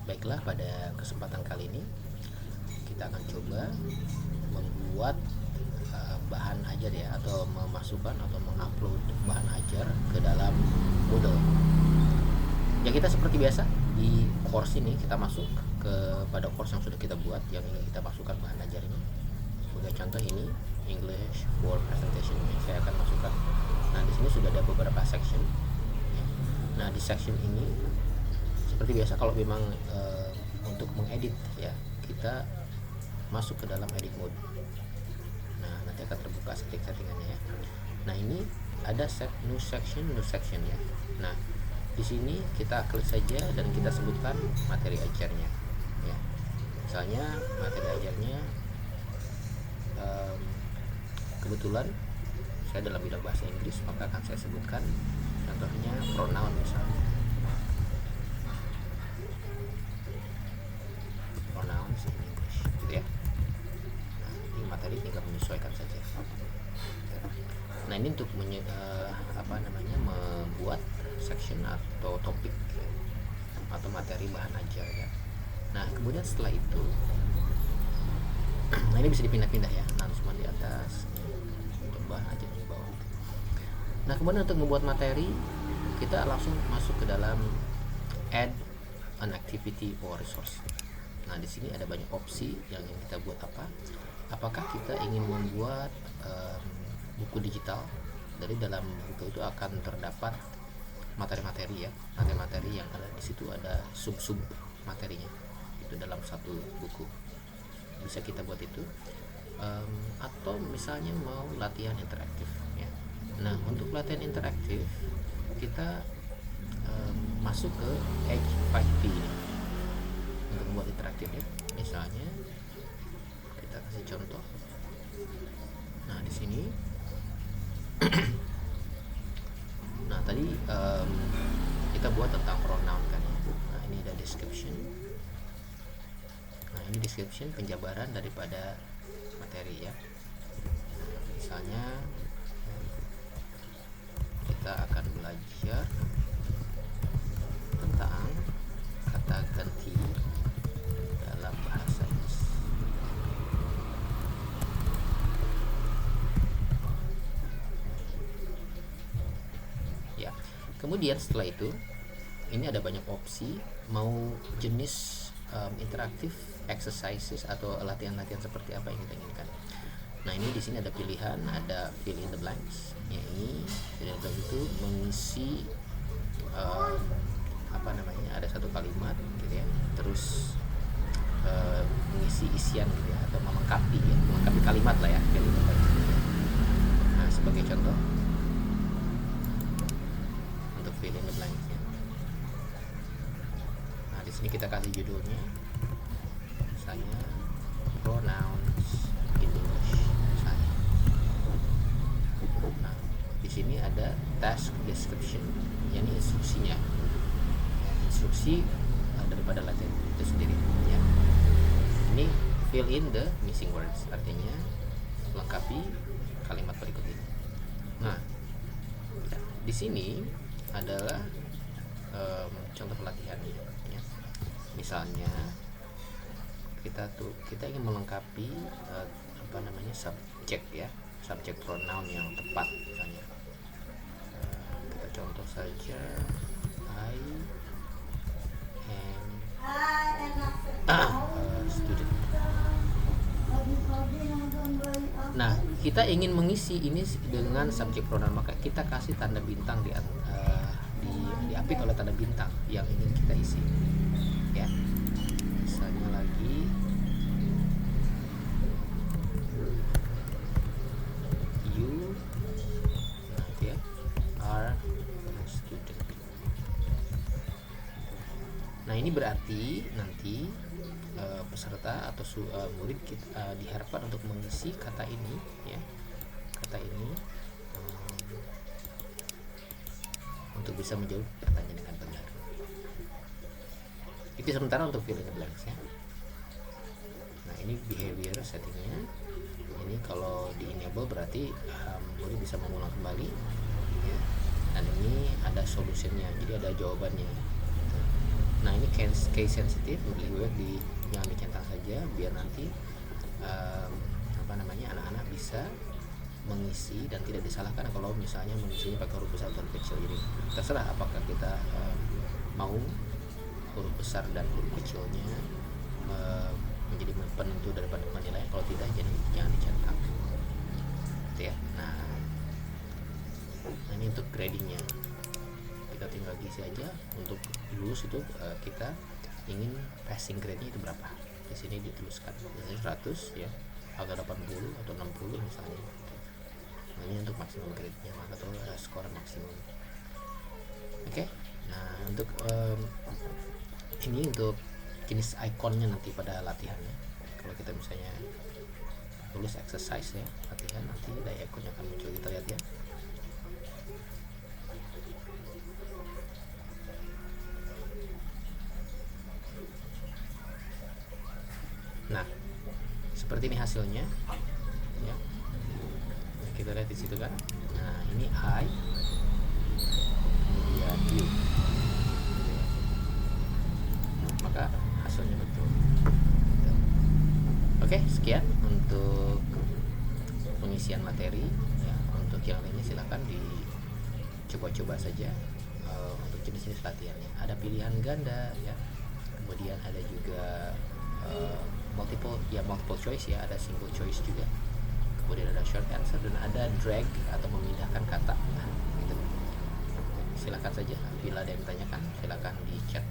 Baiklah, pada kesempatan kali ini kita akan coba membuat bahan ajar ya, atau memasukkan atau mengupload bahan ajar ke dalam Moodle. Ya, kita seperti biasa di course ini kita masuk kepada course yang sudah kita buat, yang ini kita masukkan bahan ajarnya. Sebagai contoh, ini English for presentation yang saya akan masukkan. Nah, di sini sudah ada beberapa section. Nah, di section ini seperti biasa, kalau memang untuk mengedit ya, kita masuk ke dalam edit mode. Nah, nanti akan terbuka settingannya ya. Nah, ini ada new section ya. Nah, di sini kita klik saja dan kita sebutkan materi ajarnya ya. Misalnya materi ajarnya kebetulan saya dalam bidang bahasa Inggris, maka akan saya sebutkan contohnya pronoun misalnya. Pronouns in English gitu ya. Nah, ini materi tinggal menyesuaikan saja. Nah, ini untuk membuat section atau topik atau materi bahan ajar ya. Nah, kemudian setelah itu nah, ini bisa dipindah-pindah ya, announcement di atas, untuk bahan ajar di bawah. Nah, kemudian untuk membuat materi, kita langsung masuk ke dalam add an activity or resource. Nah, di sini ada banyak opsi yang ingin kita buat apa. Apakah kita ingin membuat buku digital? Dari dalam buku itu akan terdapat materi-materi ya, materi-materi yang ada di situ, ada sub-sub materinya itu dalam satu buku. Bisa kita buat itu, atau misalnya mau latihan interaktif ya. Nah, untuk latihan interaktif kita masuk ke Edge 5P ini untuk membuat interaktif ya. Misalnya kita kasih contoh. Nah, di sini nah tadi kita buat tentang pronoun kan ya. Nah, ini ada description. Nah, ini description, penjabaran daripada materi ya. Misalnya kita akan belajar tentang kata ganti dalam bahasa Inggris. Ya, kemudian setelah itu ini ada banyak opsi, mau jenis interaktif, exercises atau latihan-latihan seperti apa yang kita inginkan. Nah, ini di sini ada pilihan, ada fill in the blanks. Ya, ini fill in the blanks itu mengisi ada satu kalimat gitu ya, terus mengisi isian gitu ya, atau melengkapi kalimat lah ya, fill in the blanks. Nah, sebagai contoh untuk fill in the blanks ya. Nah, di sini kita kasih judulnya, misalnya pronouns in English misalnya. Nah, di sini ada task description, yakni instruksinya, instruksi daripada latihan itu sendiri ya. Ini fill in the missing words, artinya lengkapi kalimat berikut ini. Nah, di sini adalah contoh latihannya ya. Misalnya kita ingin melengkapi subjek ya, subjek pronoun yang tepat. Misalnya kita contoh saja, I am a student. Nah, kita ingin mengisi ini dengan subjek pronoun, maka kita kasih tanda bintang diapit oleh tanda bintang yang ingin kita isi ya. Misalnya lagi, you ya are a student. Nah, ini berarti nanti peserta atau murid kita diharapkan untuk mengisi kata ini ya, untuk bisa menjawab pertanyaan dengan benar. Itu sementara untuk fill in the blanks ya. Nah, ini behavior settingnya. Ini kalau di enable berarti murid bisa mengulang kembali ya. Dan ini ada solusinya, jadi ada jawabannya. Nah, ini case sensitif, lebih baik jangan dicentang saja, biar nanti anak-anak bisa mengisi dan tidak disalahkan kalau misalnya mengisinya pakai huruf besar atau huruf kecil. Jadi terserah apakah kita mau huruf besar dan huruf kecilnya menjadi penentu daripada penilaian. Kalau tidak, jadi jangan dicentang gitu ya. Nah ini untuk gradingnya, kita tinggal isi aja. Untuk lulus itu kita ingin passing grade-nya itu berapa, di sini dituliskan biasanya 100 ya, atau 80 atau 60 misalnya. Nah, ini untuk maksimum grade-nya, maka itu skor maksimum. Oke. Nah untuk ini untuk jenis ikonnya nanti pada latihannya. Kalau kita misalnya tulis exercise ya, latihan, nanti ada ikonnya akan muncul, kita lihat ya. Nah seperti ini hasilnya ya, kita lihat di situ kan. Nah ini I, kemudian U, maka hasilnya betul. Oke, sekian untuk pengisian materi ya. Untuk yang lainnya silakan dicoba-coba saja. Untuk jenis-jenis latihannya ada pilihan ganda ya, kemudian ada juga multiple choice ya, ada single choice juga, kemudian ada short answer, dan ada drag atau memindahkan kata. Nah gitu, silakan saja bila ada yang ditanyakan, silakan di chat.